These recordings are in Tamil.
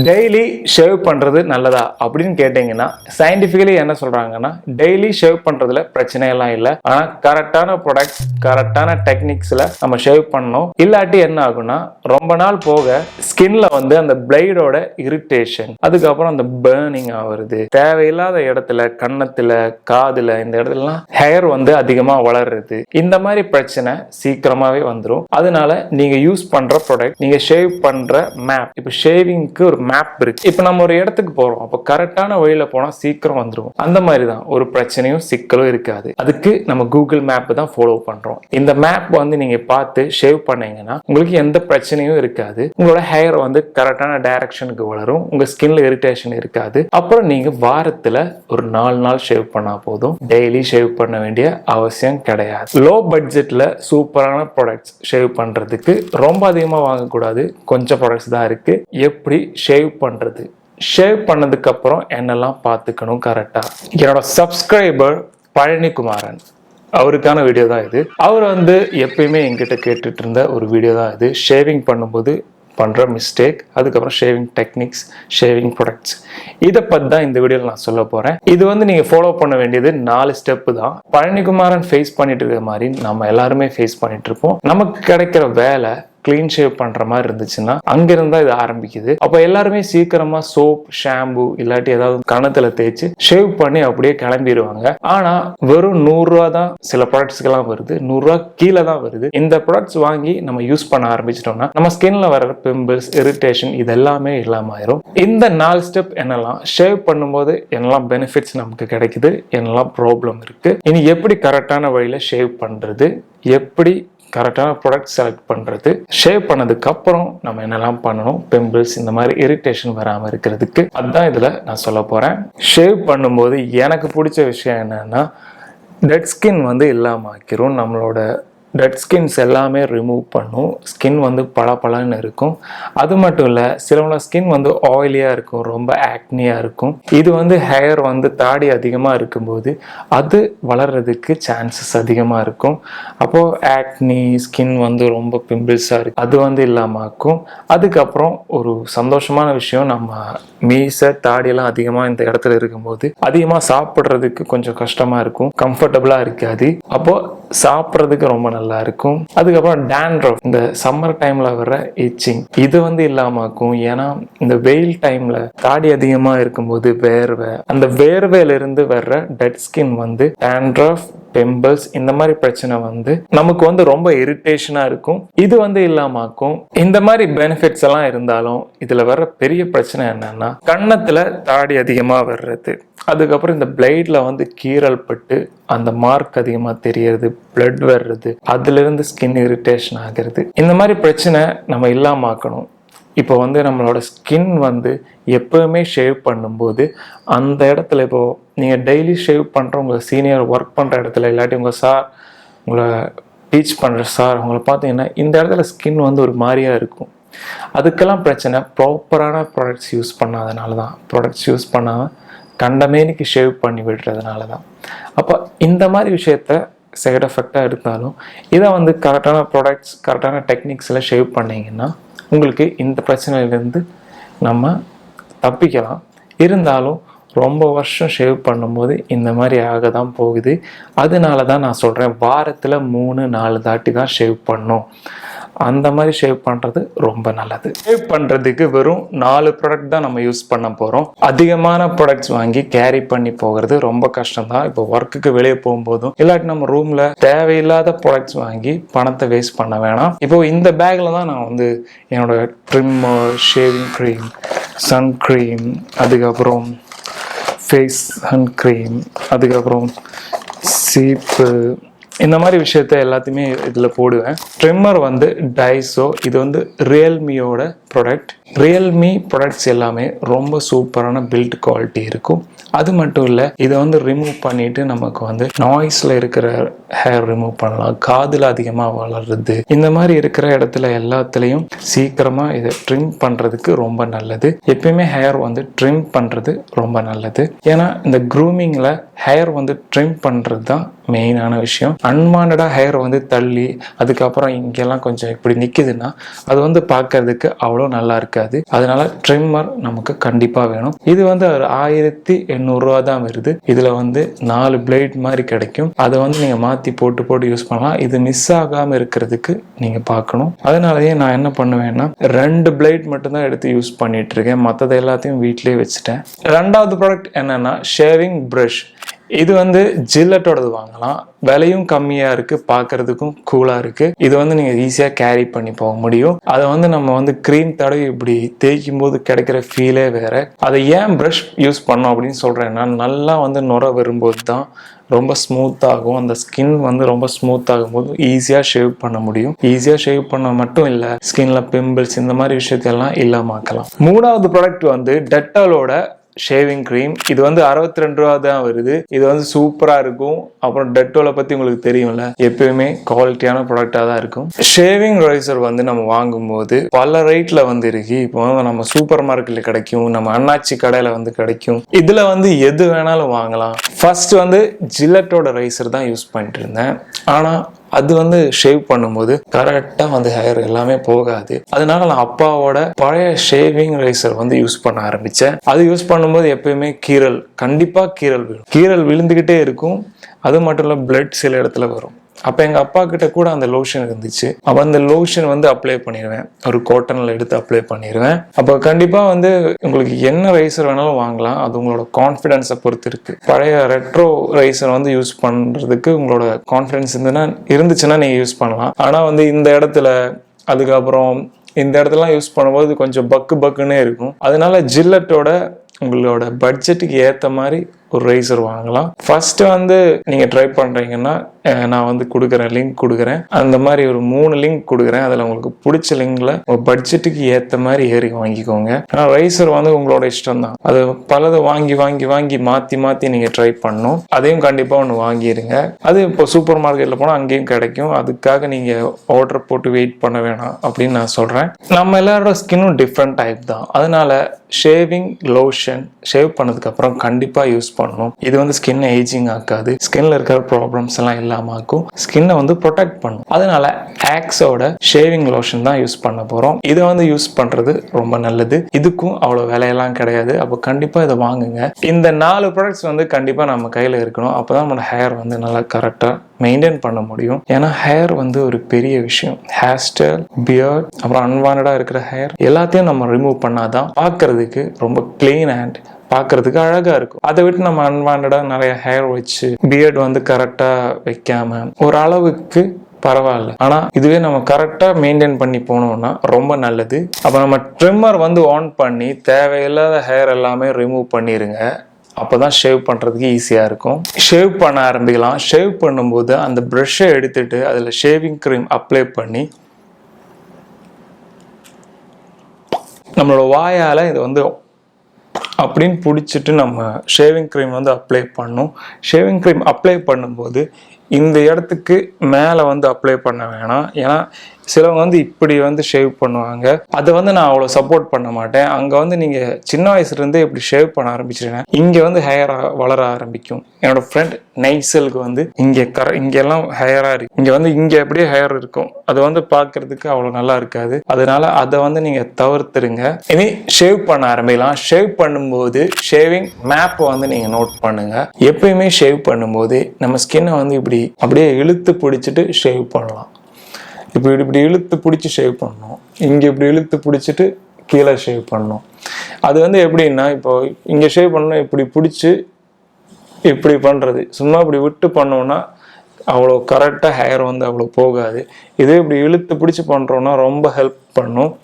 டெய்லி ஷேவ் பண்றது நல்லதா அப்படின்னு கேட்டீங்கன்னா சயின்டிபிக்கலி என்ன சொல்றாங்கன்னா டெய்லி ஷேவ் பண்றதுல பிரச்சனை எல்லாம் இல்லை. ஆனா கரெக்டான ப்ராடக்ட்ஸ் கரெக்டான டெக்னிக்ஸ்ல நம்ம ஷேவ் பண்ணணும். இல்லாட்டி என்ன ஆகும்னா ரொம்ப நாள் போக ஸ்கின்ல வந்து அந்த பிளேடோட இரிட்டேஷன், அதுக்கப்புறம் அந்த பர்னிங் ஆகுறது, தேவையில்லாத இடத்துல கன்னத்துல காதுல இந்த இடத்துலலாம் ஹேர் வந்து அதிகமா வளருது, இந்த மாதிரி பிரச்சனை சீக்கிரமாவே வந்துடும். அதனால நீங்க யூஸ் பண்ற ப்ராடக்ட், நீங்க ஷேவ் பண்ற மேப், இப்போ ஷேவிங்க்கு ஒரு மேப் இருக்கு. இப்போ நம்ம ஒரு இடத்துக்கு போறோம், அப்போ கரெக்டான வழியில போனா சீக்கிரம் வந்துடும். அந்த மாதிரி தான் ஒரு பிரச்சனையும் சிக்கலும் இருக்காது. அதுக்கு நம்ம கூகுள் மேப் தான் ஃபாலோ பண்றோம். இந்த மேப் வந்து நீங்க பார்த்து ஷேவ் பண்ணீங்கன்னா உங்களுக்கு எந்த பிரச்சனையும் இருக்காது. உங்களோட ஹேர் வந்து கரெக்டான டைரக்ஷனுக்கு வளரும், உங்க ஸ்கின்ல இரிட்டேஷன் இருக்காது. அப்புறம் நீங்க வாரத்துல ஒரு 4 நாள் ஷேவ் பண்ணா போதும். டெய்லி ஷேவ் பண்ண வேண்டிய அவசியம் கிடையாது. லோ பட்ஜெட்ல சூப்பரான ப்ராடக்ட்ஸ் ஷேவ் பண்றதுக்கு ரொம்ப அதிகமா வாங்கக்கூடாது, கொஞ்சம் ப்ராடக்ட்ஸ் தான் இருக்கு. எப்படி ஷேவ் பண்றது, ஷேவ் பண்ணதுக்கு அப்புறம் என்னெல்லாம் பார்த்துக்கணும் கரெக்டா. என்னோட சப்ஸ்கிரைபர் பழனிக்குமாரன், அவருக்கான வீடியோ தான் இது. அவர் வந்து எப்பயுமே என்கிட்ட கேட்டுட்டு இருந்த ஒரு வீடியோ தான் இது. ஷேவிங் பண்ணும்போது பண்ற மிஸ்டேக், அதுக்கப்புறம் ஷேவிங் டெக்னிக்ஸ், ஷேவிங் ப்ராடக்ட்ஸ், இதை பத்தி தான் இந்த வீடியோவில் நான் சொல்ல போறேன். இது வந்து நீங்க ஃபாலோ பண்ண வேண்டியது 4 ஸ்டெப் தான். பழனிக்குமாரன் ஃபேஸ் பண்ணிட்டு இருக்க மாதிரி நம்ம எல்லாருமே ஃபேஸ் பண்ணிட்டு இருப்போம். நமக்கு கிடைக்கிற வேலை கிளீன் ஷேவ் பண்ற மாதிரி இருந்துச்சுன்னா அங்கிருந்தா இது ஆரம்பிக்குது. அப்ப எல்லாருமே சீக்கிரமா சோப், ஷாம்பு இல்லாட்டி ஏதாவது கணத்துல தேய்ச்சி ஷேவ் பண்ணி அப்படியே கிளம்பிடுவாங்க. ஆனா வெறும் 100 ரூபா தான் சில ப்ராடக்ட்ஸ்க்கெல்லாம் வருது, 100 ரூபா கீழே தான் வருது. இந்த ப்ராடக்ட்ஸ் வாங்கி நம்ம யூஸ் பண்ண ஆரம்பிச்சிட்டோம்னா நம்ம ஸ்கின்ல வர பிம்பிள்ஸ், இரிட்டேஷன் இது எல்லாமே இல்லாம ஆயிரும். இந்த 4 ஸ்டெப் என்னெல்லாம், ஷேவ் பண்ணும்போது என்னெல்லாம் பெனிஃபிட்ஸ் நமக்கு கிடைக்குது, என்னெல்லாம் ப்ராப்ளம் இருக்கு, இனி எப்படி கரெக்டான வழியில ஷேவ் பண்றது, எப்படி கரெக்டான ப்ராடக்ட் செலக்ட் பண்ணுறது, ஷேவ் பண்ணதுக்கு அப்புறம் நம்ம என்னெல்லாம் பண்ணணும், பிம்பிள்ஸ் இந்த மாதிரி இரிட்டேஷன் வராமல் இருக்கிறதுக்கு, அதுதான் இதில் நான் சொல்ல போகிறேன். ஷேவ் பண்ணும்போது எனக்கு பிடிச்ச விஷயம் என்னன்னா, டெட் ஸ்கின் வந்து இல்லாமல் ஆக்கிரும். நம்மளோட டெட் ஸ்கின்ஸ் எல்லாமே ரிமூவ் பண்ணும். ஸ்கின் வந்து பளபளன்னு இருக்கும். அது மட்டும் இல்லை, சிலவங்களோட ஸ்கின் வந்து ஆயிலியாக இருக்கும், ரொம்ப ஆக்னியாக இருக்கும். இது வந்து ஹேர் வந்து தாடி அதிகமாக இருக்கும்போது அது வளர்றதுக்கு சான்சஸ் அதிகமாக இருக்கும். அப்போது ஆக்னி, ஸ்கின் வந்து ரொம்ப பிம்பிள்ஸாக இருக்கு, அது வந்து இல்லாமல் ஆக்கும். அதுக்கப்புறம் ஒரு சந்தோஷமான விஷயம், நம்ம மீசை தாடியெல்லாம் அதிகமாக இந்த இடத்துல இருக்கும்போது அதிகமாக சாப்பிட்றதுக்கு கொஞ்சம் கஷ்டமாக இருக்கும், கம்ஃபர்டபுளாக இருக்காது. அப்போது சாப்பிட்றதுக்கு ரொம்ப நல்லா இருக்கும். அதுக்கப்புறம் டேண்ட்ரஃப், இந்த சம்மர் டைம்ல வர்ற இச்சிங், இது வந்து இல்லாம இருக்கும். ஏன்னா இந்த வெயில் டைம்ல தாடி அதிகமா இருக்கும்போது வேர்வை, அந்த வேர்வையில இருந்து வர்ற டெட் ஸ்கின் வந்து டேண்ட்ரஃப், பிம்பிள்ஸ் இந்த மாதிரி பிரச்சனை வந்து நமக்கு வந்து ரொம்ப இரிட்டேஷனா இருக்கும். இது வந்து இல்லாமக்கும். இந்த மாதிரி பெனிஃபிட்ஸ் எல்லாம் இருந்தாலும் இதுல வர்ற பெரிய பிரச்சனை என்னன்னா, கன்னத்துல தாடி அதிகமா வர்றது, அதுக்கப்புறம் இந்த பிளேட்ல வந்து கீறல் பட்டு அந்த மார்க் அதிகமா தெரியறது, பிளட் வர்றது, அதுல இருந்து ஸ்கின் இரிட்டேஷன் ஆகிறது. இந்த மாதிரி பிரச்சனை நம்ம இல்லாமக்கணும். இப்போ வந்து நம்மளோட ஸ்கின் வந்து எப்பவுமே ஷேவ் பண்ணும்போது அந்த இடத்துல, இப்போ நீங்கள் டெய்லி ஷேவ் பண்ணுற உங்கள் சீனியர் ஒர்க் பண்ணுற இடத்துல, இல்லாட்டி உங்கள் சார், உங்களை டீச் பண்ணுற சார், உங்களை பார்த்தீங்கன்னா இந்த இடத்துல ஸ்கின் வந்து ஒரு மாதிரியாக இருக்கும். அதுக்கெல்லாம் பிரச்சனை ப்ராப்பரான ப்ராடக்ட்ஸ் யூஸ் பண்ணாதனால தான். ப்ராடக்ட்ஸ் யூஸ் பண்ணாமல் கண்டமேனிக்கு ஷேவ் பண்ணி விடுறதுனால தான். அப்போ இந்த மாதிரி விஷயத்த சைடு எஃபெக்டாக இருந்தாலும் இதை வந்து கரெக்டான ப்ராடக்ட்ஸ், கரெக்டான டெக்னிக்ஸில் ஷேவ் பண்ணிங்கன்னா உங்களுக்கு இந்த பிரச்சனையிலேருந்து நம்ம தப்பிக்கலாம். இருந்தாலும் ரொம்ப வருஷம் ஷேவ் பண்ணும்போது இந்த மாதிரி ஆக தான் போகுது. அதனால தான் நான் சொல்கிறேன், வாரத்தில் 3-4 தாட்டி தான் ஷேவ் பண்ணணும். அந்த மாதிரி ஷேவ் பண்ணுறது ரொம்ப நல்லது. ஷேவ் பண்ணுறதுக்கு வெறும் 4 ப்ராடக்ட் தான் நம்ம யூஸ் பண்ண போகிறோம். அதிகமான ப்ராடக்ட்ஸ் வாங்கி கேரி பண்ணி போகிறது ரொம்ப கஷ்டம் தான். இப்போ ஒர்க்குக்கு வெளியே போகும்போதும் இல்லாட்டி நம்ம ரூமில் தேவையில்லாத ப்ராடக்ட்ஸ் வாங்கி பணத்தை வேஸ்ட் பண்ண வேணாம். இப்போ இந்த பேக்கில் தான் நான் வந்து என்னோட trimmer, shaving cream, sun cream, அதுக்கப்புறம் ஃபேஸ் சன் க்ரீம், அதுக்கப்புறம் சீப்பு, இந்த மாதிரி விஷயத்த எல்லாத்தையுமே இதில் போடுவேன். ட்ரிம்மர் வந்து டைஸோ, இது வந்து ரியல்மியோட ப்ராடக்ட். ரியல்மி ப்ராடக்ட்ஸ் எல்லாமே ரொம்ப சூப்பரான பில்ட் குவாலிட்டி இருக்கும். அது மட்டும் இல்லை, இதை வந்து ரிமூவ் பண்ணிட்டு நமக்கு வந்து நாய்ஸில் இருக்கிற ஹேர் ரிமூவ் பண்ணலாம், காதில் அதிகமாக வளருது, இந்த மாதிரி இருக்கிற இடத்துல எல்லாத்துலேயும் சீக்கிரமாக இதை ட்ரிம் பண்ணுறதுக்கு ரொம்ப நல்லது. எப்பயுமே ஹேர் வந்து ட்ரிம் பண்ணுறது ரொம்ப நல்லது. ஏன்னா இந்த க்ரூமிங்கில் ஹேர் வந்து ட்ரிம் பண்ணுறது தான் மெயினான விஷயம். அன்வான்டா ஹேர் வந்து தள்ளி அதுக்கப்புறம் இங்கெல்லாம் கொஞ்சம் இப்படி நிற்குதுன்னா அது வந்து பார்க்கறதுக்கு அவ்வளோ அவ்வளோ நல்லா இருக்காது. அதனால ட்ரிம்மர் நமக்கு கண்டிப்பாக வேணும். இது வந்து ஒரு 1800 ரூபா தான் வருது. இதில் வந்து 4 பிளேட் மாதிரி கிடைக்கும். அதை வந்து நீங்கள் மாற்றி போட்டு யூஸ் பண்ணலாம். இது மிஸ் ஆகாமல் இருக்கிறதுக்கு நீங்கள் பார்க்கணும். அதனாலயே நான் என்ன பண்ணுவேன்னா 2 பிளேட் மட்டும்தான் எடுத்து யூஸ் பண்ணிட்டு இருக்கேன். மற்றது எல்லாத்தையும் வீட்டிலேயே வச்சுட்டேன். ரெண்டாவது ப்ராடக்ட் என்னன்னா ஷேவிங் ப்ரஷ். இது வந்து ஜில்லட்டோடது வாங்கலாம். விலையும் கம்மியாக இருக்குது, பார்க்கறதுக்கும் கூலாக இருக்குது. இது வந்து நீங்கள் ஈஸியாக கேரி பண்ணி போக முடியும். அதை வந்து நம்ம வந்து க்ரீம் தடவை இப்படி தேய்க்கும் போது கிடைக்கிற ஃபீலே வேறு. அதை ஏன் ப்ரஷ் யூஸ் பண்ணோம் அப்படின்னு சொல்கிறேன்னா, நல்லா வந்து நுர வரும்போது தான் ரொம்ப ஸ்மூத்தாகும். அந்த ஸ்கின் வந்து ரொம்ப ஸ்மூத் ஆகும்போது ஈஸியாக ஷேவ் பண்ண முடியும். ஈஸியாக ஷேவ் பண்ண மட்டும் இல்லை, ஸ்கின்ல பிம்பிள்ஸ் இந்த மாதிரி விஷயத்தெல்லாம் இல்லாமக்கலாம். மூணாவது ப்ராடக்ட் வந்து டெட்டாலோட ஷேவிங் க்ரீம். இது வந்து 62 ரூபா தான் வருது. இது வந்து சூப்பராக இருக்கும். அப்புறம் டெட்டோலை பற்றி உங்களுக்கு தெரியும்ல, எப்பயுமே குவாலிட்டியான ப்ராடக்டாக தான் இருக்கும். ஷேவிங் ரைசர் வந்து நம்ம வாங்கும்போது பல ரேட்டில் வந்து இருக்கு. இப்போ நம்ம சூப்பர் மார்க்கெட்டில் கிடைக்கும், நம்ம அண்ணாச்சி கடையில் வந்து கிடைக்கும். இதில் வந்து எது வேணாலும் வாங்கலாம். ஃபர்ஸ்ட் வந்து ஜில்லட்டோட ரைசர் தான் யூஸ் பண்ணிட்டு இருந்தேன். ஆனால் அது வந்து ஷேவ் பண்ணும்போது கரெக்டாக வந்து ஹேர் எல்லாமே போகாது. அதனால நான் அப்பாவோட பழைய ஷேவிங் ரைசர் வந்து யூஸ் பண்ண ஆரம்பித்தேன். அது யூஸ் பண்ணும்போது எப்பயுமே கண்டிப்பாக கீரல் விழும். கீரல் விழுந்துக்கிட்டே இருக்கும். அது மட்டும் இல்லை, பிளட் சில இடத்துல வரும். அப்போ எங்கள் அப்பா கிட்ட கூட அந்த லோஷன் இருந்துச்சு. அப்போ அந்த லோஷன் வந்து அப்ளை பண்ணிடுவேன். ஒரு காட்டனில் எடுத்து அப்ளை பண்ணிடுவேன். அப்போ கண்டிப்பாக வந்து உங்களுக்கு என்ன ரைசர் வேணாலும் வாங்கலாம். அது உங்களோட கான்ஃபிடென்ஸை பொறுத்து இருக்கு. பழைய ரெட்ரோ ரைசர் வந்து யூஸ் பண்ணுறதுக்கு உங்களோட கான்ஃபிடென்ஸ் இருந்துச்சுன்னா நீங்கள் யூஸ் பண்ணலாம். ஆனால் வந்து இந்த இடத்துல அதுக்கப்புறம் இந்த இடத்துலலாம் யூஸ் பண்ணும்போது கொஞ்சம் பக்குன்னே இருக்கும். அதனால ஜில்லட்டோட உங்களோட பட்ஜெட்டுக்கு ஏற்ற மாதிரி ஒரு ரைசர் வாங்கலாம். ஃபர்ஸ்ட் வந்து நீங்க ட்ரை பண்றீங்கன்னா நான் வந்து லிங்க் கொடுக்குறேன். அந்த மாதிரி ஒரு 3 லிங்க் கொடுக்குறேன். அதில் உங்களுக்கு பிடிச்ச லிங்க்ல உங்க பட்ஜெட்டுக்கு ஏற்ற மாதிரி ஏறி வாங்கிக்கோங்க. ஆனால் ரைசர் வந்து உங்களோட இஷ்டம் தான். அது பலதை வாங்கி மாற்றி நீங்கள் ட்ரை பண்ணணும். அதையும் கண்டிப்பாக ஒன்று வாங்கிடுங்க. அது இப்போ சூப்பர் மார்க்கெட்டில் போனால் அங்கேயும் கிடைக்கும். அதுக்காக நீங்கள் ஆர்டர் போட்டு வெயிட் பண்ண வேணாம் அப்படின்னு நான் சொல்கிறேன். நம்ம எல்லாரோட ஸ்கின்னும் டிஃப்ரெண்ட் டைப் தான். அதனால ஷேவிங் லோஷன் ஷேவ் பண்ணதுக்கு அப்புறம் கண்டிப்பாக யூஸ் பண்ணணும். இது வந்து ஸ்கின் ஏஜிங் ஆக்காது. ஸ்கின்ல இருக்கிற ப்ராப்ளம்ஸ் எல்லாம் இல்லாம ஆக்கும். ஸ்கின்னை வந்து ப்ரொடெக்ட் பண்ணும். அதனால ஆக்ஸோட ஷேவிங் லோஷன் தான் யூஸ் பண்ண போறோம். இதை வந்து யூஸ் பண்றது ரொம்ப நல்லது. இதுக்கும் அவ்வளவு விலையெல்லாம் கிடையாது. அப்போ கண்டிப்பா இதை வாங்குங்க. இந்த 4 ப்ராடக்ட்ஸ் வந்து கண்டிப்பா நம்ம கையில இருக்கணும். அப்பதான் நம்ம ஹேர் வந்து நல்லா கரெக்டா மெயின்டைன் பண்ண முடியும். ஏன்னா ஹேர் வந்து ஒரு பெரிய விஷயம். ஹேர் ஸ்டைல், பியர்ட், அப்புறம் அன்வான்டா இருக்கிற ஹேர் எல்லாத்தையும் நம்ம ரிமூவ் பண்ணாதான் பார்க்கறதுக்கு ரொம்ப கிளீன் அண்ட் பார்க்கறதுக்கு அழகா இருக்கும். அதை விட்டு நம்ம அன்வான்டா நிறைய ஹேர் வச்சு பியர்ட் வந்து கரெக்டா வைக்காம ஒரு அளவுக்கு பரவாயில்ல. ஆனா இதுவே நம்ம கரெக்டா மெயின்டைன் பண்ணி போனோம்னா ரொம்ப நல்லது. அப்ப நம்ம ட்ரிம்மர் வந்து ஆன் பண்ணி தேவையில்லாத ஹேர் எல்லாமே ரிமூவ் பண்ணிருங்க. அப்போதான் ஷேவ் பண்ணுறதுக்கு ஈஸியாக இருக்கும். ஷேவ் பண்ண ஆரம்பிக்கலாம். ஷேவ் பண்ணும்போது அந்த ப்ரஷ்ஷை எடுத்துட்டு அதில் ஷேவிங் க்ரீம் அப்ளை பண்ணி நம்மளோட வாயால் இதை வந்து அப்படின்னு பிடிச்சிட்டு நம்ம ஷேவிங் க்ரீம் வந்து அப்ளை பண்ணணும். ஷேவிங் க்ரீம் அப்ளை பண்ணும்போது இந்த இடத்துக்கு மேலே வந்து அப்ளை பண்ண வேணாம். ஏன்னா சிலவங்க வந்து இப்படி வந்து ஷேவ் பண்ணுவாங்க. அதை வந்து நான் அவ்வளோ சப்போர்ட் பண்ண மாட்டேன். அங்கே வந்து நீங்கள் சின்ன வயசுலேருந்தே இப்படி ஷேவ் பண்ண ஆரம்பிச்சிருங்க. இங்கே வந்து ஹேர் வளர ஆரம்பிக்கும். என்னோட ஃப்ரெண்ட் நைசலுக்கு வந்து இங்கெல்லாம் ஹேராக இருக்கு. இங்கே வந்து இங்கே அப்படியே ஹேர் இருக்கும். அது வந்து பார்க்கறதுக்கு அவ்வளோ நல்லா இருக்காது. அதனால அதை வந்து நீங்கள் தவிர்த்துருங்க. இனி ஷேவ் பண்ண ஆரம்பிக்கலாம். ஷேவ் பண்ணும்போது ஷேவிங் மேப்பை வந்து நீங்கள் நோட் பண்ணுங்க. எப்பயுமே ஷேவ் பண்ணும்போது நம்ம ஸ்கின்னை வந்து இப்படி அப்படியே இழுத்து பிடிச்சிட்டு ஷேவ் பண்ணலாம். இப்படி இழுத்து பிடிச்சி ஷேவ் பண்ணணும். இங்கே இப்படி இழுத்து பிடிச்சிட்டு கீழே ஷேவ் பண்ணணும். அது வந்து எப்படின்னா, இப்போ இங்கே ஷேவ் பண்ணணும், இப்படி பிடிச்சி இப்படி பண்ணுறது. சும்மா இப்படி விட்டு பண்ணோன்னா அவ்வளோ கரெக்டாக ஹேர் வந்து அவ்வளோ போகாது. இதே இப்படி இழுத்து பிடிச்சி பண்ணுறோன்னா ரொம்ப ஹெல்ப் பண்ணும்.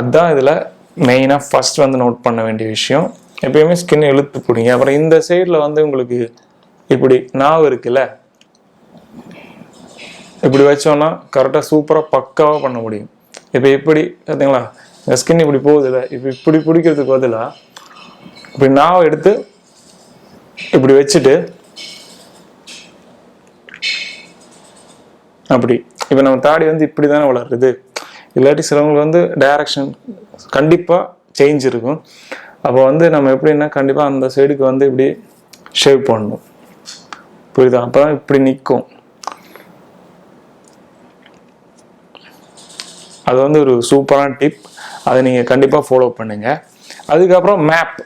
அதுதான் இதில் மெயினாக ஃபர்ஸ்ட் வந்து நோட் பண்ண வேண்டிய விஷயம். எப்பயுமே ஸ்கின் இழுத்து பிடிங்க. அப்புறம் இந்த சைடில் வந்து உங்களுக்கு இப்படி நாவு இருக்குல்ல, இப்படி வச்சோன்னா கரெக்டாக சூப்பராக பக்காவாக பண்ண முடியும். இப்போ இப்படி பார்த்தீங்களா, இந்த ஸ்கின் இப்படி போகுது இல்லை, இப்போ இப்படி பிடிக்கிறதுக்கு பதிலாக இப்படி நாவை எடுத்து இப்படி வச்சுட்டு அப்படி இப்போ நம்ம தாடி வந்து இப்படி தானே வளருது. இல்லாட்டி சிலவங்களுக்கு வந்து டைரக்ஷன் கண்டிப்பாக சேஞ்ச் இருக்கும். அப்போ வந்து நம்ம எப்படின்னா கண்டிப்பாக அந்த சைடுக்கு வந்து இப்படி ஷேவ் பண்ணணும். புரியுதா? அப்போ தான் இப்படி நிற்கும். அது வந்து ஒரு சூப்பரான டிப். அதை நீங்கள் கண்டிப்பாக ஃபாலோ பண்ணுங்கள். அதுக்கப்புறம் மேப்,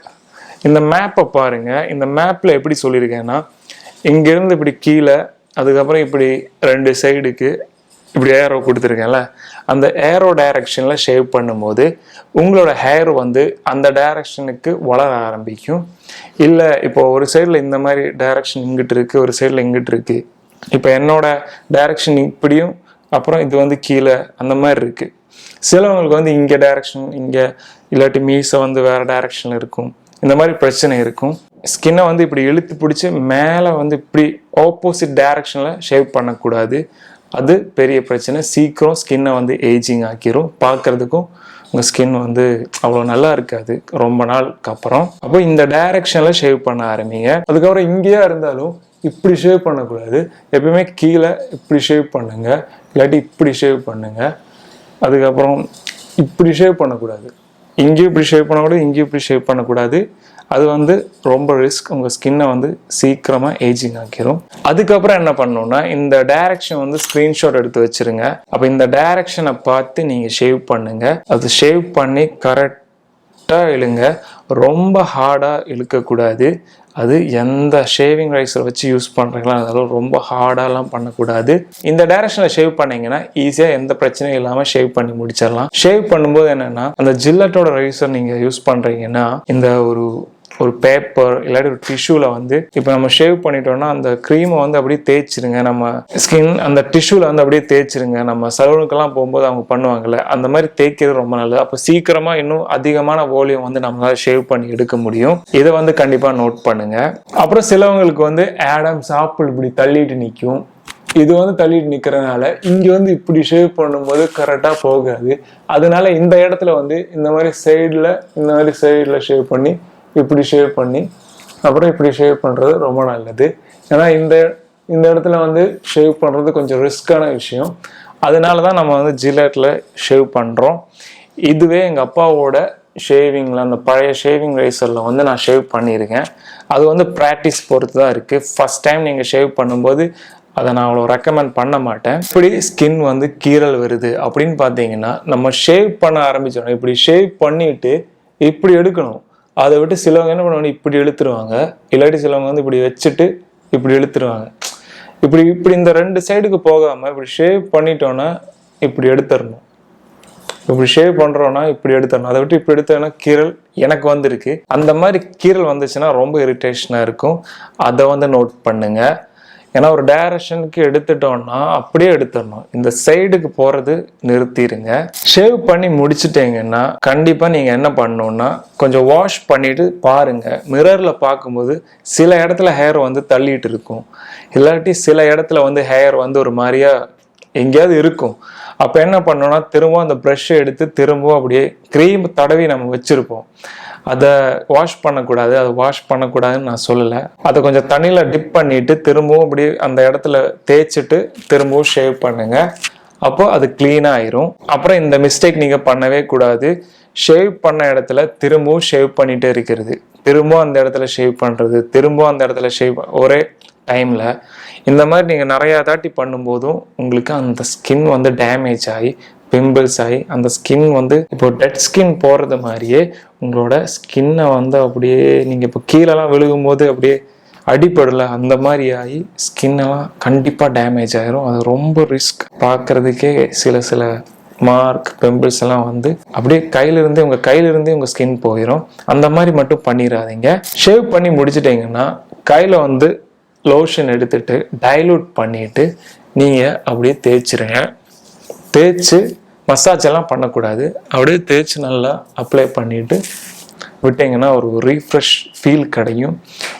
இந்த மேப்பை பாருங்கள். இந்த மேப்பில் எப்படி சொல்லியிருக்கேன்னா, இங்கேருந்து இப்படி கீழே, அதுக்கப்புறம் இப்படி 2 சைடுக்கு இப்படி ஏரோ கொடுத்துருக்கேன்ல, அந்த ஏரோ டைரக்ஷனில் ஷேவ் பண்ணும்போது உங்களோட ஹேர் வந்து அந்த டைரக்ஷனுக்கு வளர ஆரம்பிக்கும். இல்லை இப்போ ஒரு சைடில் இந்த மாதிரி டைரக்ஷன் இங்கிட்டு இருக்குது, ஒரு சைடில் இங்கிட்டு இருக்குது. இப்போ என்னோட டைரக்ஷன் இப்படியும், அப்புறம் இது வந்து கீழே அந்த மாதிரி இருக்குது. சிலவங்களுக்கு வந்து இங்கே டைரக்ஷன் இங்கே, இல்லாட்டி மீசை வந்து வேறு டைரக்ஷனில் இருக்கும். இந்த மாதிரி பிரச்சனை இருக்கும். ஸ்கின்னை வந்து இப்படி இழுத்து பிடிச்சி மேலே வந்து இப்படி ஆப்போசிட் டைரக்ஷனில் ஷேவ் பண்ணக்கூடாது. அது பெரிய பிரச்சனை. சீக்கிரம் ஸ்கின்னை வந்து ஏஜிங் ஆக்கிரும். பார்க்குறதுக்கும் உங்கள் ஸ்கின் வந்து அவ்வளோ நல்லா இருக்காது ரொம்ப நாளுக்கு அப்புறம். அப்போ இந்த டைரக்ஷனில் ஷேவ் பண்ண ஆரம்பிங்க. அதுக்கப்புறம் இங்கேயா இருந்தாலும் இப்படி ஷேவ் பண்ணக்கூடாது. எப்பயுமே கீழே இப்படி ஷேவ் பண்ணுங்க, இல்லாட்டி இப்படி ஷேவ் பண்ணுங்க. அதுக்கப்புறம் இப்படி ஷேவ் பண்ணக்கூடாது. இங்கேயும் இப்படி ஷேவ் பண்ணக்கூடாது, இங்கேயும் இப்படி ஷேவ் பண்ணக்கூடாது. அது வந்து ரொம்ப ரிஸ்க். உங்கள் ஸ்கின்னை வந்து சீக்கிரமாக ஏஜிங் ஆக்கிரும். அதுக்கப்புறம் என்ன பண்ணணும்னா, இந்த டைரக்ஷன் வந்து ஸ்க்ரீன்ஷாட் எடுத்து வச்சுருங்க. அப்போ இந்த டைரக்ஷனை பார்த்து நீங்கள் ஷேவ் பண்ணுங்க. அது ஷேவ் பண்ணி கரெக்டாக இழுங்க. ரொம்ப ஹார்டாக இழுக்கக்கூடாது. அது எந்த ஷேவிங் ரைஸரை வச்சு யூஸ் பண்ணுறீங்களோ அதெல்லாம் ரொம்ப ஹார்டாலாம் பண்ணக்கூடாது. இந்த டைரக்ஷனில் ஷேவ் பண்ணிங்கன்னா ஈஸியாக எந்த பிரச்சனையும் இல்லாமல் ஷேவ் பண்ணி முடிச்சிடலாம். ஷேவ் பண்ணும்போது என்னென்னா, அந்த ஜில்லட்டோட ரைஸர் நீங்கள் யூஸ் பண்ணுறீங்கன்னா இந்த ஒரு பேப்பர் இல்லாட்டி ஒரு டிஷ்யூவில் வந்து இப்போ நம்ம ஷேவ் பண்ணிட்டோம்னா அந்த க்ரீமை வந்து அப்படியே தேய்ச்சிருங்க. நம்ம ஸ்கின் அந்த டிஷ்யூவில் வந்து அப்படியே தேய்ச்சிருங்க. நம்ம சலூனுக்கெல்லாம் போகும்போது அவங்க பண்ணுவாங்கல்ல, அந்த மாதிரி தேய்க்கிறது ரொம்ப நல்லது. அப்போ சீக்கிரமாக இன்னும் அதிகமான வால்யூம் வந்து நம்மளால ஷேவ் பண்ணி எடுக்க முடியும். இதை வந்து கண்டிப்பாக நோட் பண்ணுங்க. அப்புறம் சிலவங்களுக்கு வந்து ஆடம்ஸ் ஆப்பிள் இப்படி தள்ளிட்டு நிற்கும். இது வந்து தள்ளிட்டு நிற்கிறதுனால இங்கே வந்து இப்படி ஷேவ் பண்ணும்போது கரெக்டாக போகாது. அதனால இந்த இடத்துல வந்து இந்த மாதிரி சைடில் ஷேவ் பண்ணி இப்படி ஷேவ் பண்ணி அப்புறம் இப்படி ஷேவ் பண்ணுறது ரொம்ப நல்லது. ஏன்னா இந்த இடத்துல வந்து ஷேவ் பண்ணுறது கொஞ்சம் ரிஸ்க்கான விஷயம். அதனால தான் நம்ம வந்து ஜில்லட்டில் ஷேவ் பண்ணுறோம். இதுவே எங்கள் அப்பாவோட ஷேவிங்கில் அந்த பழைய ஷேவிங் ரைசரில் வந்து நான் ஷேவ் பண்ணியிருக்கேன். அது வந்து ப்ராக்டிஸ் பொறுத்து தான் இருக்குது. ஃபஸ்ட் டைம் நீங்கள் ஷேவ் பண்ணும்போது அதை நான் அவ்வளோ ரெக்கமெண்ட் பண்ண மாட்டேன். இப்படி ஸ்கின் வந்து கீறல் வருது அப்படின்னு பார்த்தீங்கன்னா, நம்ம ஷேவ் பண்ண ஆரம்பிச்சிடணும். இப்படி ஷேவ் பண்ணிவிட்டு இப்படி எடுக்கணும். அதை விட்டு சிலவங்க என்ன பண்ணுவாங்க, இப்படி இழுத்துருவாங்க. இல்லாட்டி சிலவங்க வந்து இப்படி வச்சுட்டு இப்படி இழுத்துருவாங்க. இப்படி இந்த 2 சைடுக்கு போகாமல் இப்படி ஷேவ் பண்ணிட்டோன்னா இப்படி எடுத்துடணும். இப்படி ஷேவ் பண்ணுறோன்னா இப்படி எடுத்துடணும். அதை விட்டு இப்படி எடுத்தோன்னா கீறல் எனக்கு வந்துருக்கு. அந்த மாதிரி கீறல் வந்துச்சுன்னா ரொம்ப இரிட்டேஷனாக இருக்கும். அதை வந்து நோட் பண்ணுங்க. ஏன்னா ஒரு டைரக்ஷனுக்கு எடுத்துட்டோம்னா அப்படியே எடுத்துடணும். இந்த சைடுக்கு போகிறது நிறுத்திடுங்க. ஷேவ் பண்ணி முடிச்சுட்டீங்கன்னா கண்டிப்பாக நீங்கள் என்ன பண்ணணும்னா கொஞ்சம் வாஷ் பண்ணிட்டு பாருங்க. மிரரில் பார்க்கும்போது சில இடத்துல ஹேர் வந்து தள்ளிட்டு இருக்கும், இல்லாட்டி சில இடத்துல வந்து ஹேர் வந்து ஒரு மாதிரியா எங்கேயாவது இருக்கும். அப்போ என்ன பண்ணோம்னா திரும்பவும் அந்த ப்ரஷ்ஷை எடுத்து திரும்பவும் அப்படியே க்ரீம் தடவி நம்ம வச்சுருப்போம். அதை வாஷ் பண்ணக்கூடாதுன்னு நான் சொல்லலை. அதை கொஞ்சம் தண்ணியில் டிப் பண்ணிவிட்டு திரும்பவும் அப்படியே அந்த இடத்துல தேய்ச்சிட்டு திரும்பவும் ஷேவ் பண்ணுங்க. அப்போ அது க்ளீனாக ஆயிரும். அப்புறம் இந்த மிஸ்டேக் நீங்கள் பண்ணவே கூடாது. ஷேவ் பண்ண இடத்துல திரும்பவும் ஷேவ் பண்ணிகிட்டே இருக்கிறது, திரும்பவும் அந்த இடத்துல ஷேவ் பண்ணுறது, திரும்பவும் அந்த இடத்துல ஷேவ் ஒரே டைமில். இந்த மாதிரி நீங்கள் நிறையா தாட்டி பண்ணும்போதும் உங்களுக்கு அந்த ஸ்கின் வந்து டேமேஜ் ஆகி பிம்பிள்ஸ் ஆகி அந்த ஸ்கின் வந்து இப்போ டெட் ஸ்கின் போகிறது மாதிரியே உங்களோட ஸ்கின்னை வந்து அப்படியே நீங்கள் இப்போ கீழெல்லாம் விழுகும்போது அப்படியே அடிப்படலை அந்த மாதிரி ஆகி ஸ்கின்னெல்லாம் கண்டிப்பாக டேமேஜ் ஆகிரும். அது ரொம்ப ரிஸ்க். பார்க்குறதுக்கே சில மார்க் பிம்பிள்ஸ் எல்லாம் வந்து அப்படியே உங்கள் கையிலிருந்தே உங்கள் ஸ்கின் போயிடும். அந்த மாதிரி மட்டும் பண்ணிடாதீங்க. ஷேவ் பண்ணி முடிச்சிட்டிங்கன்னா கையில் வந்து லோஷன் எடுத்துட்டு டைலூட் பண்ணிட்டு நீங்கள் அப்படியே தேய்ச்சிருங்க. தேய்ச்சி மசாஜ் எல்லாம் பண்ணக்கூடாது. அப்படியே தேய்ச்சி நல்லா அப்ளை பண்ணிட்டு விட்டிங்கன்னா ஒரு ரீஃப்ரெஷ் ஃபீல் கிடைக்கும்,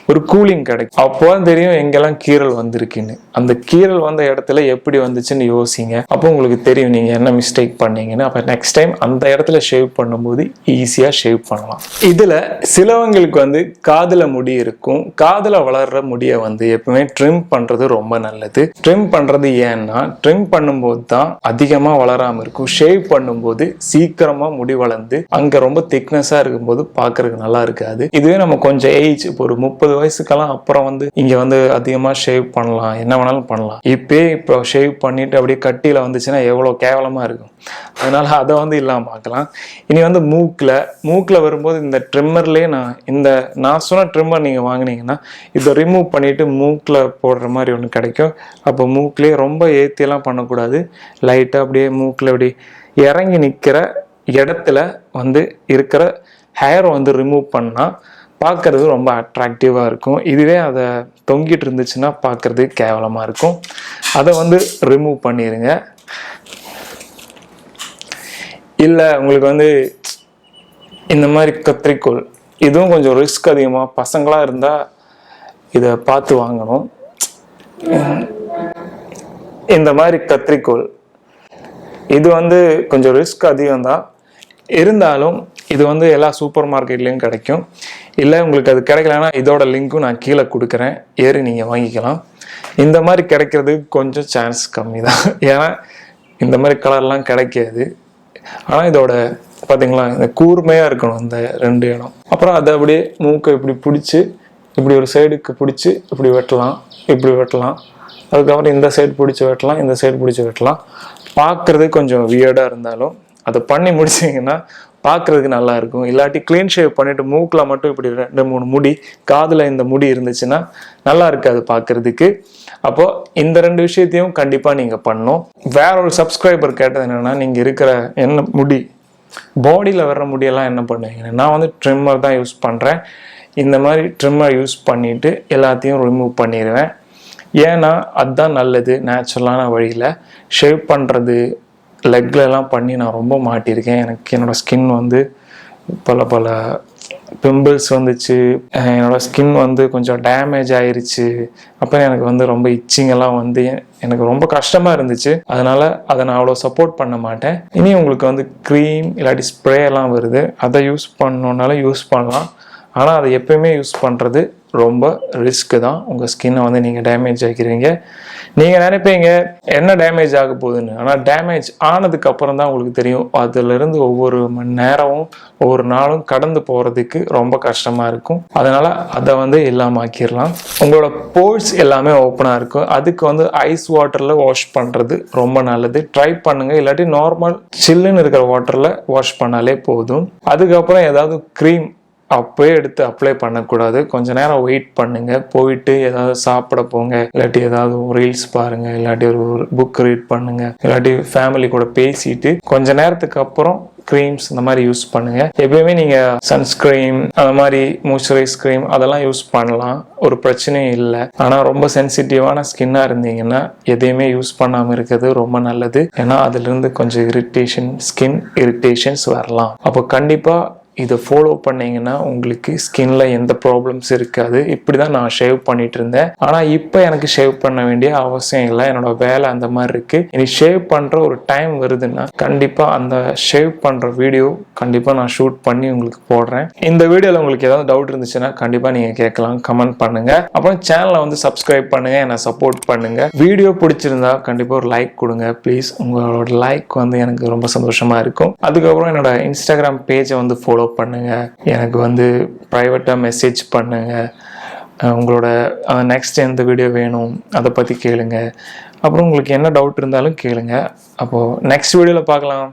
ஒரு கூலிங் கிடைக்கும். அப்போ தெரியும் எங்கெல்லாம் கீறல் வந்திருக்குன்னு. அந்த கீறல் வந்த இடத்துல எப்படி வந்துச்சுன்னு யோசிங்க. அப்போ உங்களுக்கு தெரியும் நீங்கள் என்ன மிஸ்டேக் பண்ணீங்கன்னு. அப்போ நெக்ஸ்ட் டைம் அந்த இடத்துல ஷேவ் பண்ணும்போது ஈஸியாக ஷேவ் பண்ணலாம். இதில் சிலவங்களுக்கு வந்து காதில் முடி இருக்கும். காதில் வளர்கிற முடியை வந்து எப்பவுமே ட்ரிம் பண்ணுறது ரொம்ப நல்லது. ட்ரிம் பண்ணுறது ஏன்னா ட்ரிம் பண்ணும்போது தான் அதிகமாக வளராமல் இருக்கும். ஷேவ் பண்ணும்போது சீக்கிரமாக முடி வளர்ந்து அங்கே ரொம்ப திக்னஸாக இருக்கும்போது பார்க்கறதுக்கு நல்லா இருக்காது. இதுவே நம்ம கொஞ்சம் ஏஜ் இப்போ ஒரு 30 30 வயசுக்கெல்லாம் அப்புறம் வந்து இங்கே வந்து அதிகமாக ஷேவ் பண்ணலாம், என்ன வேணாலும் பண்ணலாம். இப்போ ஷேவ் பண்ணிட்டு அப்படியே கட்டியில் வந்துச்சுன்னா எவ்வளோ கேவலமாக இருக்கும். அதனால அதை வந்து இல்லாமல் ஆக்கலாம். இனி வந்து மூக்கில் வரும்போது இந்த ட்ரிம்மர்லேயே நான் சொன்ன ட்ரிம்மர் நீங்கள் வாங்கினீங்கன்னா இதை ரிமூவ் பண்ணிவிட்டு மூக்கில் போடுற மாதிரி ஒன்று கிடைக்கும். அப்போ மூக்கிலே ரொம்ப ஏற்றியெல்லாம் பண்ணக்கூடாது. லைட்டாக அப்படியே மூக்கில் அப்படி இறங்கி நிற்கிற இடத்துல வந்து இருக்கிற ஹேர் வந்து ரிமூவ் பண்ணால் பார்க்கறது ரொம்ப அட்ராக்டிவாக இருக்கும். இதுவே அதை தொங்கிட்டு இருந்துச்சுன்னா பார்க்கறது கேவலமாக இருக்கும். அதை வந்து ரிமூவ் பண்ணிடுங்க. இல்லை உங்களுக்கு வந்து இந்த மாதிரி கத்திரிக்கோல், இதுவும் கொஞ்சம் ரிஸ்க் அதிகமாக, பசங்களாக இருந்தால் இதை பார்த்து வாங்கணும். இந்த மாதிரி கத்திரிக்கோல் இது வந்து கொஞ்சம் ரிஸ்க் அதிகம்தான், இருந்தாலும் இது வந்து எல்லா சூப்பர் மார்க்கெட்லேயும் கிடைக்கும். இல்லை உங்களுக்கு அது கிடைக்கலன்னா இதோட லிங்க்கும் நான் கீழே கொடுக்குறேன், ஏறி நீங்கள் வாங்கிக்கலாம். இந்த மாதிரி கிடைக்கிறதுக்கு கொஞ்சம் சான்ஸ் கம்மி தான், ஏன்னா இந்த மாதிரி கலர்லாம் கிடைக்காது. ஆனால் இதோட பார்த்தீங்களா இந்த கூர்மையாக இருக்கணும் இந்த 2 இடம். அப்புறம் அதை அப்படியே மூக்கை இப்படி பிடிச்சி இப்படி ஒரு சைடுக்கு பிடிச்சி இப்படி வெட்டலாம், இப்படி வெட்டலாம். அதுக்கப்புறம் இந்த சைடு பிடிச்சி வெட்டலாம், இந்த சைடு பிடிச்சி வெட்டலாம். பார்க்குறது கொஞ்சம் வியர்டாக இருந்தாலும் அதை பண்ணி முடிச்சிங்கன்னா பார்க்குறதுக்கு நல்லா இருக்கும். இல்லாட்டி க்ளீன் ஷேவ் பண்ணிவிட்டு மூக்கில் மட்டும் இப்படி 2-3 முடி, காதில் இந்த முடி இருந்துச்சுன்னா நல்லா இருக்காது பார்க்குறதுக்கு. அப்போது இந்த 2 விஷயத்தையும் கண்டிப்பாக நீங்கள் பண்ணணும். வேற ஒரு சப்ஸ்கிரைபர் கேட்டது என்னென்னா, நீங்கள் இருக்கிற என்ன முடி பாடியில் வர்ற முடியெல்லாம் என்ன பண்ணுவீங்க? நான் வந்து ட்ரிம்மர் தான் யூஸ் பண்ணுறேன். இந்த மாதிரி ட்ரிம்மர் யூஸ் பண்ணிவிட்டு எல்லாத்தையும் ரிமூவ் பண்ணிடுவேன். ஏன்னா அதுதான் நல்லது. நேச்சுரலான வழியில் ஷேவ் பண்ணுறது லெக்லலாம் பண்ணி நான் ரொம்ப மாட்டியிருக்கேன். எனக்கு என்னோடய ஸ்கின் வந்து பல பிம்பிள்ஸ் வந்துச்சு, என்னோடய ஸ்கின் வந்து கொஞ்சம் டேமேஜ் ஆயிடுச்சு. அப்புறம் எனக்கு வந்து ரொம்ப இச்சிங்கெல்லாம் வந்து எனக்கு ரொம்ப கஷ்டமாக இருந்துச்சு. அதனால் அதை நான் அவ்வளோ சப்போர்ட் பண்ண மாட்டேன். இனி உங்களுக்கு வந்து க்ரீம் இல்லாட்டி ஸ்ப்ரே எல்லாம் வருது, அதை யூஸ் பண்ணணுன்னாலும் யூஸ் பண்ணலாம். ஆனால் அதை எப்பயுமே யூஸ் பண்ணுறது ரொம்ப ரிஸ்க்கு தான். உங்கள் ஸ்கின்னை வந்து நீங்கள் டேமேஜ் ஆகிக்கிறீங்க. நீங்கள் நினைப்பீங்க என்ன டேமேஜ் ஆக போகுதுன்னு, ஆனால் டேமேஜ் ஆனதுக்கு அப்புறம் தான் உங்களுக்கு தெரியும். அதிலிருந்து ஒவ்வொரு மணி நேரமும் ஒவ்வொரு நாளும் கடந்து போகிறதுக்கு ரொம்ப கஷ்டமாக இருக்கும். அதனால் அதை வந்து இல்லாமல் ஆக்கிடலாம். உங்களோட போர்ஸ் எல்லாமே ஓப்பனாக இருக்கும். அதுக்கு வந்து ஐஸ் வாட்டரில் வாஷ் பண்ணுறது ரொம்ப நல்லது. ட்ரை பண்ணுங்கள். இல்லாட்டி நார்மல் சில்லுன்னு இருக்கிற வாட்டரில் வாஷ் பண்ணாலே போதும். அதுக்கப்புறம் ஏதாவது க்ரீம் அப்போயே எடுத்து அப்ளை பண்ணக்கூடாது. கொஞ்ச நேரம் வெயிட் பண்ணுங்க. போயிட்டு ஏதாவது சாப்பிட போங்க, இல்லாட்டி ஏதாவது ரீல்ஸ் பாருங்க, இல்லாட்டி ஒரு புக் ரீட் பண்ணுங்க, இல்லாட்டி ஃபேமிலி கூட பேசிட்டு கொஞ்ச நேரத்துக்கு அப்புறம் க்ரீம்ஸ் இந்த மாதிரி யூஸ் பண்ணுங்க. எப்பயுமே நீங்க சன்ஸ்கிரீம் அந்த மாதிரி மாய்ஸ்சரைஸ் க்ரீம் அதெல்லாம் யூஸ் பண்ணலாம், ஒரு பிரச்சனையும் இல்லை. ஆனால் ரொம்ப சென்சிட்டிவான ஸ்கின்னாக இருந்தீங்கன்னா எதையுமே யூஸ் பண்ணாமல் இருக்கிறது ரொம்ப நல்லது. ஏன்னா அதுலேருந்து கொஞ்சம் ஸ்கின் இரிட்டேஷன்ஸ் வரலாம். அப்போ கண்டிப்பாக இதை ஃபாலோ பண்ணிங்கன்னா உங்களுக்கு ஸ்கின்ல எந்த ப்ராப்ளம்ஸ் இருக்காது. இப்படி தான் நான் ஷேவ் பண்ணிட்டு இருந்தேன். ஆனால் இப்போ எனக்கு ஷேவ் பண்ண வேண்டிய அவசியம் இல்லை. என்னோட வேலை அந்த மாதிரி இருக்கு. இனி ஷேவ் பண்ணுற ஒரு டைம் வருதுன்னா கண்டிப்பாக அந்த ஷேவ் பண்ணுற வீடியோ கண்டிப்பாக நான் ஷூட் பண்ணி உங்களுக்கு போடுறேன். இந்த வீடியோவில் உங்களுக்கு ஏதாவது டவுட் இருந்துச்சுன்னா கண்டிப்பாக நீங்கள் கேட்கலாம், கமெண்ட் பண்ணுங்க. அப்புறம் சேனலை வந்து சப்ஸ்கிரைப் பண்ணுங்க, என்னை சப்போர்ட் பண்ணுங்க. வீடியோ பிடிச்சிருந்தா கண்டிப்பாக ஒரு லைக் கொடுங்க ப்ளீஸ். உங்களோட லைக் வந்து எனக்கு ரொம்ப சந்தோஷமா இருக்கும். அதுக்கப்புறம் என்னோட இன்ஸ்டாகிராம் பேஜை வந்து ஃபாலோ பண்ணுங்க. எனக்கு வந்து ப்ரைவேட்டாக மெசேஜ் பண்ணுங்க. உங்களோட நெக்ஸ்ட் எந்த வீடியோ வேணும் அதை பற்றி கேளுங்க. அப்புறம் உங்களுக்கு என்ன டவுட் இருந்தாலும் கேளுங்க. அப்போது நெக்ஸ்ட் வீடியோவில் பார்க்கலாம்.